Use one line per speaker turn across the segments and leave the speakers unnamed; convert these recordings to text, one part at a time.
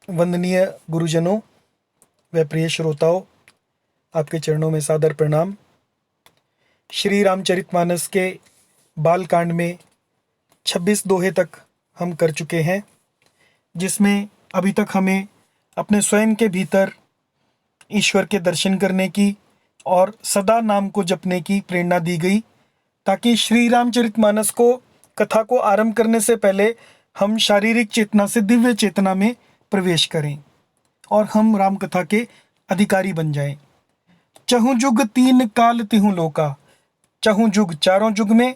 वंदनीय गुरुजनों व प्रिय श्रोताओं, आपके चरणों में सादर प्रणाम। श्री रामचरितमानस के बालकांड में 26 दोहे तक हम कर चुके हैं, जिसमें अभी तक हमें अपने स्वयं के भीतर ईश्वर के दर्शन करने की और सदा नाम को जपने की प्रेरणा दी गई, ताकि श्री रामचरितमानस को कथा को आरंभ करने से पहले हम शारीरिक चेतना से दिव्य चेतना में प्रवेश करें और हम राम कथा के अधिकारी बन जाएं। चहुँ जुग तीन काल तिहुँ लोका। चहुँ जुग, चारों जुग में,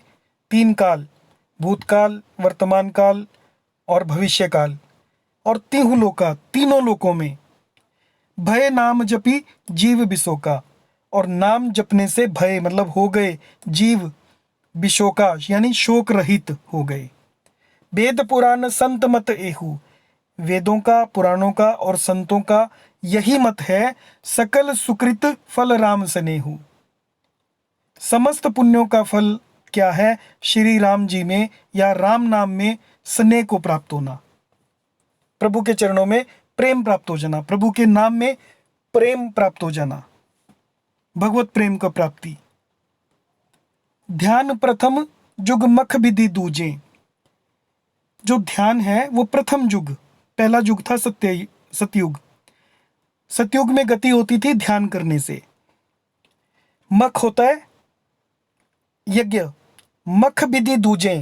तीन काल, भूतकाल, वर्तमान काल और भविष्य काल, और तिहुँ लोका, तीनों लोकों में। भय नाम जपी जीव बिसोका, और नाम जपने से भय मतलब हो गए जीव बिशोका यानी शोक रहित हो गए। वेद पुराण संत मत एहू, वेदों का, पुराणों का और संतों का यही मत है, सकल सुकृत फल राम सनेहू। समस्त पुण्यों का फल क्या है? श्री राम जी में या राम नाम में स्नेह को प्राप्त होना, प्रभु के चरणों में प्रेम प्राप्त हो जाना, प्रभु के नाम में प्रेम प्राप्त हो जाना, भगवत प्रेम का प्राप्ति। ध्यान प्रथम जुग मख विधि दूजे। जो ध्यान है वो प्रथम जुग, पहला युग था सतयुग। सतयुग में गति होती थी ध्यान करने से। मख होता है यज्ञ, मख विधि दूजे,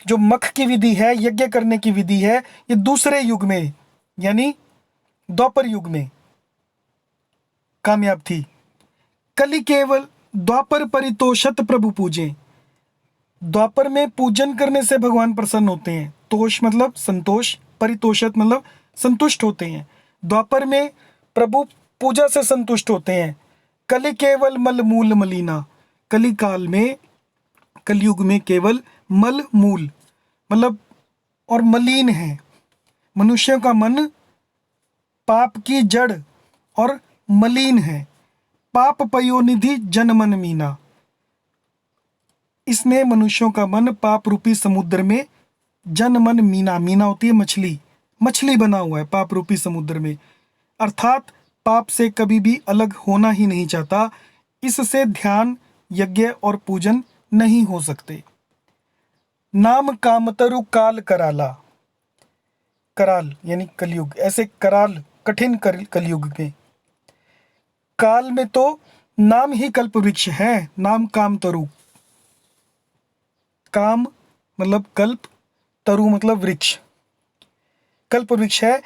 जो मख की विधि है, यज्ञ करने की विधि है, ये दूसरे युग में यानी द्वापर युग में कामयाब थी। कलि केवल द्वापर परितोषत प्रभु पूजे। द्वापर में पूजन करने से भगवान प्रसन्न होते हैं। तोष मतलब संतोष, परितोषत मतलब संतुष्ट होते हैं। द्वापर में प्रभु पूजा से संतुष्ट होते हैं। कलि केवल मल मूल मलिना। कली काल में, कलयुग में केवल मल मूल मतलब और मलिन है। मनुष्यों का मन पाप की जड़ और मलिन है। पाप पयोनिधि जन मन मीना। इसमें मनुष्यों का मन पाप रूपी समुद्र में, जन मन मीना, मीना होती है मछली, मछली बना हुआ है पाप रूपी समुद्र में, अर्थात पाप से कभी भी अलग होना ही नहीं चाहता। इससे ध्यान, यज्ञ और पूजन नहीं हो सकते। नाम कामतरु काल कराला। कराल यानी कलयुग, ऐसे कराल कठिन कलयुग में, काल में तो नाम ही कल्प वृक्ष है। नाम काम तरु, काम मतलब कल्प, तरु मतलब वृक्ष, कल्प वृक्ष है।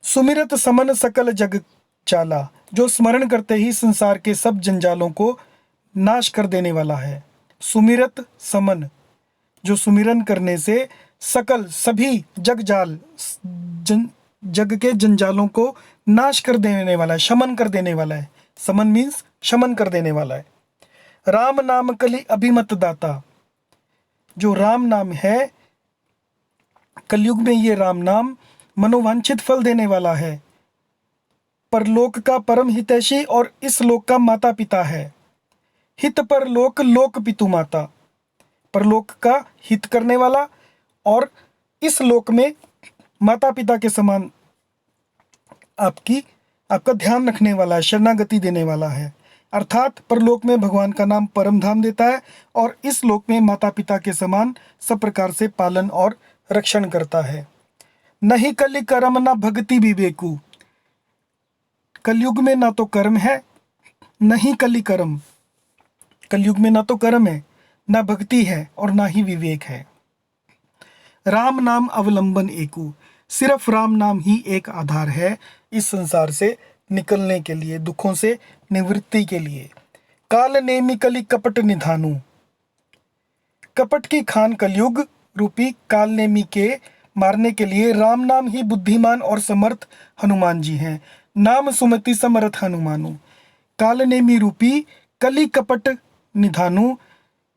सुमिरत समन सकल जग चाला, जो स्मरण करते ही संसार के सब जंजालों को नाश कर देने वाला है। सुमिरत समन, जो सुमिरन करने से सकल सभी जगजाल, जग के जंजालों को नाश कर देने वाला है, शमन कर देने वाला है। समन मीन्स शमन कर देने वाला है। राम नाम कली अभिमत दाता, जो राम नाम है कलयुग में, ये राम नाम मनोवांछित फल देने वाला है। परलोक का परम हितैषी और इस लोक का माता पिता है। हित परलोक लोक पितु माता, परलोक का हित करने वाला और इस लोक में माता पिता के समान आपका ध्यान रखने वाला है, शरणागति देने वाला है। अर्थात परलोक में भगवान का नाम परम धाम देता है और इस लोक में माता पिता के समान सब प्रकार से पालन और रक्षण करता है। नहीं कलि कर्म ना भक्ति विवेकु। कलयुग में ना तो कर्म है, नहीं कलि कर्म, कलयुग में ना तो कर्म है, ना भक्ति है और ना ही विवेक है। राम नाम अवलंबन एकु, सिर्फ राम नाम ही एक आधार है इस संसार से निकलने के लिए, दुखों से निवृत्ति के लिए। काल नेमि कलि कपट निधानु। कपट की खान कलयुग रूपी काल नेमी के मारने के लिए राम नाम ही बुद्धिमान और समर्थ हनुमान जी हैं। नाम सुमति समर्थ हनुमानु। काल नेमी रूपी कली कपट निधानु,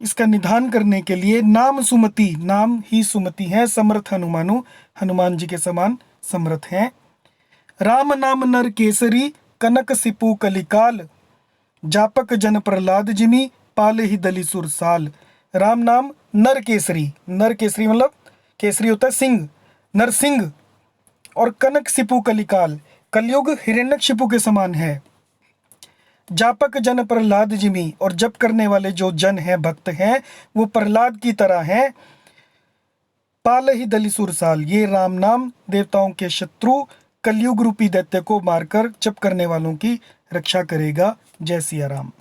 इसका निधान करने के लिए नाम सुमति, नाम ही सुमति है, समर्थ हनुमानु, हनुमान जी के समान समर्थ हैं। राम नाम नर केसरी कनक सिपु कलिकाल, जापक जन प्रहलाद जिमी पाले ही दली सुर साल। राम नाम नर केसरी, नर केसरी मतलब केसरी होता है सिंह, नरसिंह और कनक सिपु कलिकाल, कलयुग हिरण्यकशिपु के समान है। जापक जन प्रहलाद जिमी, और जप करने वाले जो जन हैं, भक्त हैं, वो प्रहलाद की तरह हैं। पाल ही दलिसुर साल, ये राम नाम देवताओं के शत्रु कलयुग रूपी दैत्य को मारकर जप करने वालों की रक्षा करेगा। जय सिया राम।